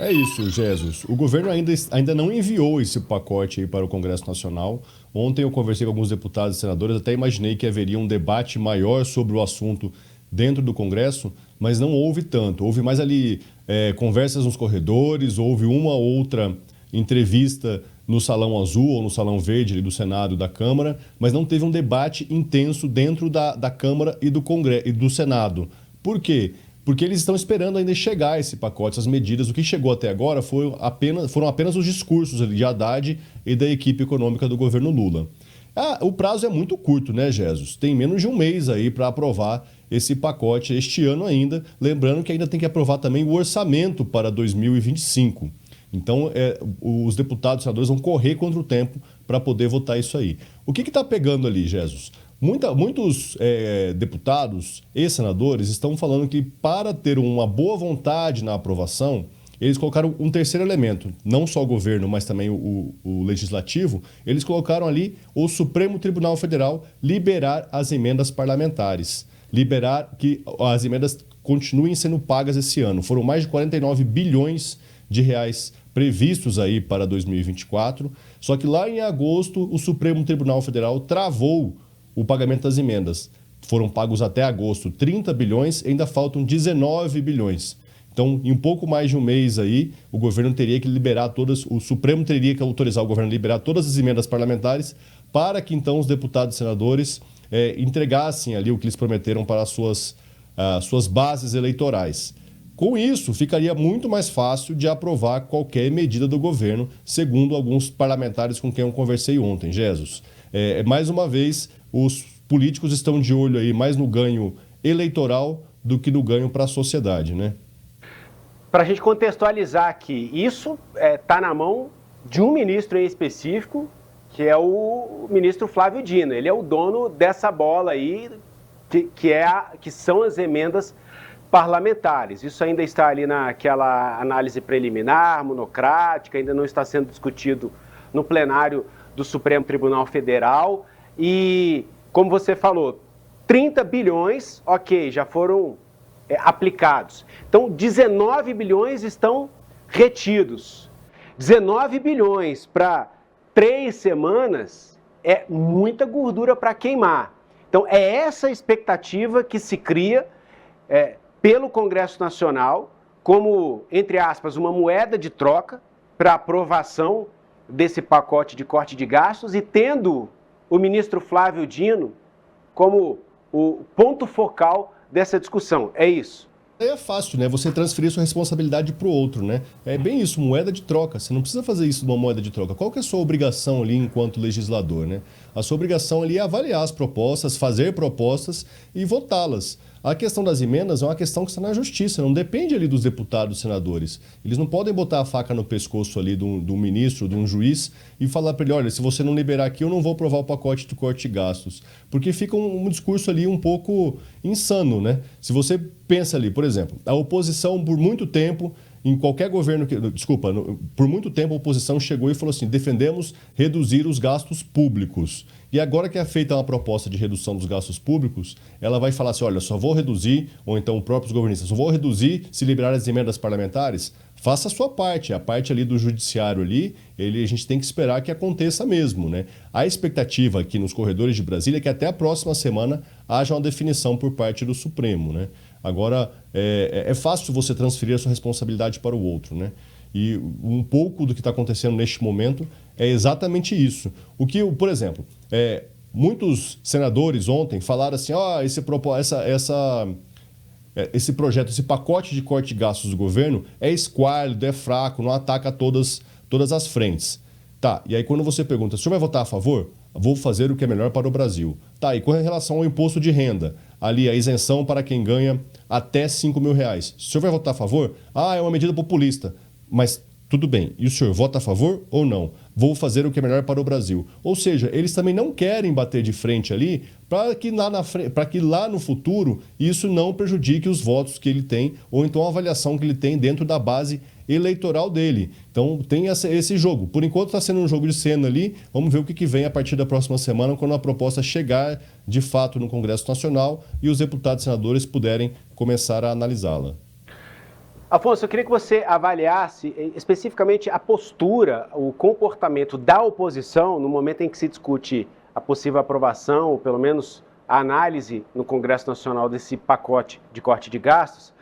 É isso, Jesus. O governo ainda não enviou esse pacote aí para o Congresso Nacional. Ontem eu conversei com alguns deputados e senadores, até imaginei que haveria um debate maior sobre o assunto dentro do Congresso, mas não houve tanto. Houve mais ali conversas nos corredores, houve uma ou outra entrevista no Salão Azul ou no Salão Verde ali do Senado e da Câmara, mas não teve um debate intenso dentro da Câmara e do Congresso e do Senado. Por quê? Porque eles estão esperando ainda chegar esse pacote, essas medidas. O que chegou até agora foram apenas os discursos de Haddad e da equipe econômica do governo Lula. O prazo é muito curto, né, Jesus? Tem menos de um mês aí para aprovar esse pacote este ano ainda. Lembrando que ainda tem que aprovar também o orçamento para 2025. Então, os deputados e senadores vão correr contra o tempo para poder votar isso aí. O que está pegando ali, Jesus? Muitos deputados e senadores estão falando que para ter uma boa vontade na aprovação, eles colocaram um terceiro elemento, não só o governo, mas também o legislativo, eles colocaram ali o Supremo Tribunal Federal liberar as emendas parlamentares, liberar que as emendas continuem sendo pagas esse ano. Foram mais de 49 bilhões de reais previstos aí para 2024, só que lá em agosto o Supremo Tribunal Federal travou o pagamento das emendas. Foram pagos até agosto 30 bilhões, ainda faltam 19 bilhões. Então, em um pouco mais de um mês aí, o governo teria que liberar o Supremo teria que autorizar o governo a liberar todas as emendas parlamentares para que então os deputados e senadores entregassem ali o que eles prometeram para as suas bases eleitorais. Com isso, ficaria muito mais fácil de aprovar qualquer medida do governo, segundo alguns parlamentares com quem eu conversei ontem, Jesus. Mais uma vez, os políticos estão de olho aí mais no ganho eleitoral do que no ganho para a sociedade, né? Para a gente contextualizar aqui, isso está na mão de um ministro em específico, que é o ministro Flávio Dino. Ele é o dono dessa bola aí, que são as emendas parlamentares. Isso ainda está ali naquela análise preliminar, monocrática, ainda não está sendo discutido no plenário do Supremo Tribunal Federal. E, como você falou, 30 bilhões, ok, já foram aplicados. Então, 19 bilhões estão retidos. 19 bilhões para 3 semanas é muita gordura para queimar. Então, é essa expectativa que se cria pelo Congresso Nacional como, entre aspas, uma moeda de troca para aprovação desse pacote de corte de gastos e tendo o ministro Flávio Dino como o ponto focal dessa discussão. É isso. É fácil, né? Você transferir sua responsabilidade para o outro, né? É bem isso, moeda de troca. Você não precisa fazer isso numa moeda de troca. Qual que é a sua obrigação ali enquanto legislador, né? A sua obrigação ali é avaliar as propostas, fazer propostas e votá-las. A questão das emendas é uma questão que está na justiça, não depende ali dos deputados e senadores. Eles não podem botar a faca no pescoço ali de um ministro, de um juiz e falar para ele, olha, se você não liberar aqui, eu não vou aprovar o pacote de corte de gastos. Porque fica um discurso ali um pouco insano, né? Se você pensa ali, por exemplo, a oposição por muito tempo, em qualquer governo por muito tempo a oposição chegou e falou assim, defendemos reduzir os gastos públicos. E agora que é feita uma proposta de redução dos gastos públicos, ela vai falar assim, olha, só vou reduzir, ou então os próprios governistas, só vou reduzir se liberar as emendas parlamentares. Faça a sua parte, a parte ali do judiciário ali, a gente tem que esperar que aconteça mesmo, né? A expectativa aqui nos corredores de Brasília é que até a próxima semana haja uma definição por parte do Supremo, né? Agora, é fácil você transferir a sua responsabilidade para o outro, né? E um pouco do que está acontecendo neste momento é exatamente isso. Por exemplo, muitos senadores ontem falaram assim, esse projeto, esse pacote de corte de gastos do governo é esquálido, é fraco, não ataca todas as frentes. Tá, e aí quando você pergunta, o senhor vai votar a favor? Vou fazer o que é melhor para o Brasil. Tá, e com relação ao imposto de renda, ali a isenção para quem ganha até 5 mil reais. O senhor vai votar a favor? É uma medida populista. Mas tudo bem, e o senhor vota a favor ou não? Vou fazer o que é melhor para o Brasil. Ou seja, eles também não querem bater de frente ali para que lá no futuro isso não prejudique os votos que ele tem ou então a avaliação que ele tem dentro da base eleitoral dele. Então tem esse jogo. Por enquanto está sendo um jogo de cena ali. Vamos ver o que vem a partir da próxima semana quando a proposta chegar de fato no Congresso Nacional e os deputados e senadores puderem começar a analisá-la. Afonso, eu queria que você avaliasse especificamente a postura, o comportamento da oposição no momento em que se discute a possível aprovação, ou pelo menos a análise no Congresso Nacional desse pacote de corte de gastos.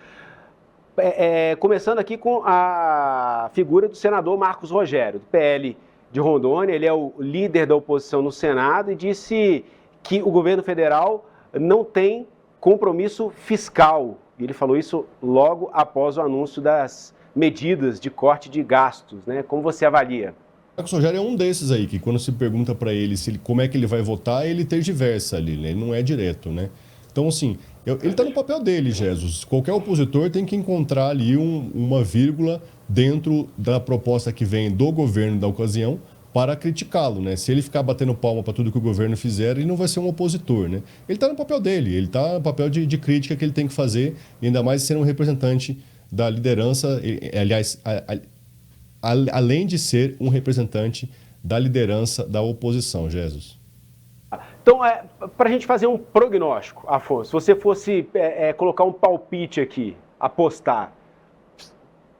Começando aqui com a figura do senador Marcos Rogério, do PL de Rondônia. Ele é o líder da oposição no Senado e disse que o governo federal não tem compromisso fiscal. E ele falou isso logo após o anúncio das medidas de corte de gastos, né? Como você avalia? O Marcos Rogério é um desses aí, que quando se pergunta para ele, como é que ele vai votar, ele tergiversa ali, né? Ele não é direto, né? Então, assim, ele está no papel dele, Jesus. Qualquer opositor tem que encontrar ali uma vírgula dentro da proposta que vem do governo da ocasião para criticá-lo, né? Se ele ficar batendo palma para tudo que o governo fizer, ele não vai ser um opositor, né? Ele está no papel dele, ele está no papel de crítica que ele tem que fazer, ainda mais sendo um representante da liderança, aliás, além de ser um representante da liderança da oposição, Jesus. Então, para a gente fazer um prognóstico, Afonso, se você fosse colocar um palpite aqui, apostar,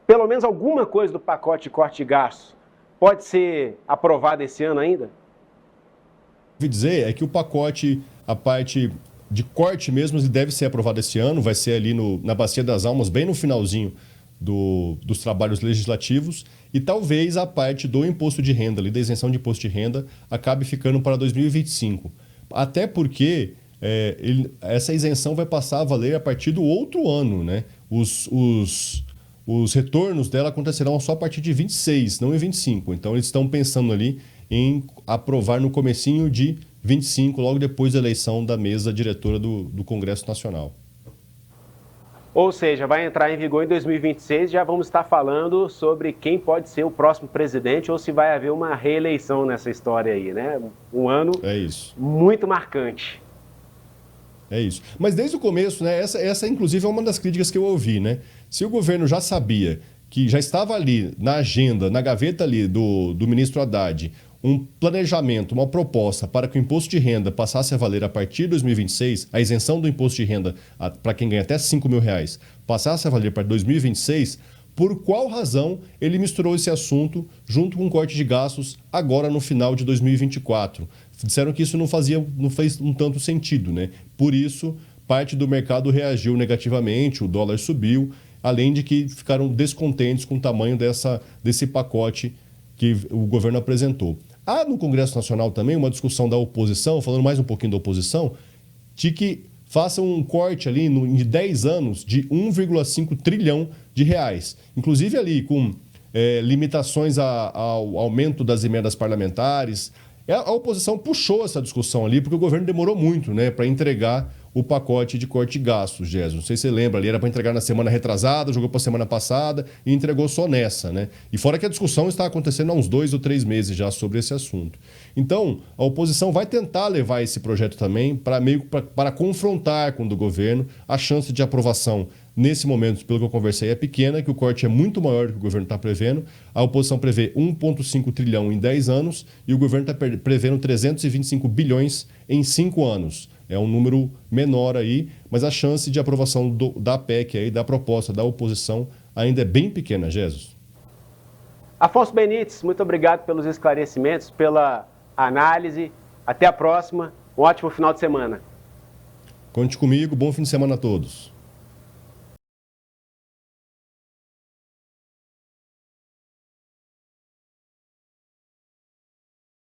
pelo menos alguma coisa do pacote de corte de gastos pode ser aprovada esse ano ainda? O que eu dizer é que o pacote, a parte de corte mesmo, ele deve ser aprovado esse ano, vai ser ali na Bacia das Almas, bem no finalzinho dos trabalhos legislativos, e talvez a parte do imposto de renda, ali, da isenção de imposto de renda, acabe ficando para 2025. Até porque essa isenção vai passar a valer a partir do outro ano, né? Os retornos dela acontecerão só a partir de 26, não em 25. Então, eles estão pensando ali em aprovar no comecinho de 25, logo depois da eleição da mesa diretora do Congresso Nacional. Ou seja, vai entrar em vigor em 2026, já vamos estar falando sobre quem pode ser o próximo presidente ou se vai haver uma reeleição nessa história aí, né? Um ano muito marcante. É isso. Mas desde o começo, né, essa inclusive é uma das críticas que eu ouvi, né? Se o governo já sabia que já estava ali na agenda, na gaveta ali do ministro Haddad, um planejamento, uma proposta para que o imposto de renda passasse a valer a partir de 2026, a isenção do imposto de renda para quem ganha até R$5.000 passasse a valer para 2026, por qual razão ele misturou esse assunto junto com o corte de gastos agora no final de 2024? Disseram que isso não fez um tanto sentido, né? Por isso, parte do mercado reagiu negativamente, o dólar subiu, além de que ficaram descontentes com o tamanho desse pacote que o governo apresentou. Há no Congresso Nacional também uma discussão da oposição, falando mais um pouquinho da oposição, de que faça um corte ali de 10 anos de 1,5 trilhão de reais. Inclusive ali com limitações ao aumento das emendas parlamentares. A oposição puxou essa discussão ali porque o governo demorou muito, né, para entregar o pacote de corte de gastos, Jesus. Não sei se você lembra, ali era para entregar na semana retrasada, jogou para a semana passada e entregou só nessa, né? E fora que a discussão está acontecendo há uns 2 ou 3 meses já sobre esse assunto. Então, a oposição vai tentar levar esse projeto também para confrontar com o do governo. A chance de aprovação nesse momento, pelo que eu conversei, é pequena, que o corte é muito maior do que o governo está prevendo. A oposição prevê 1,5 trilhão em 10 anos e o governo está prevendo 325 bilhões em 5 anos. É um número menor aí, mas a chance de aprovação da PEC, aí, da proposta da oposição, ainda é bem pequena, Jesus. Afonso Benites, muito obrigado pelos esclarecimentos, pela análise. Até a próxima. Um ótimo final de semana. Conte comigo. Bom fim de semana a todos.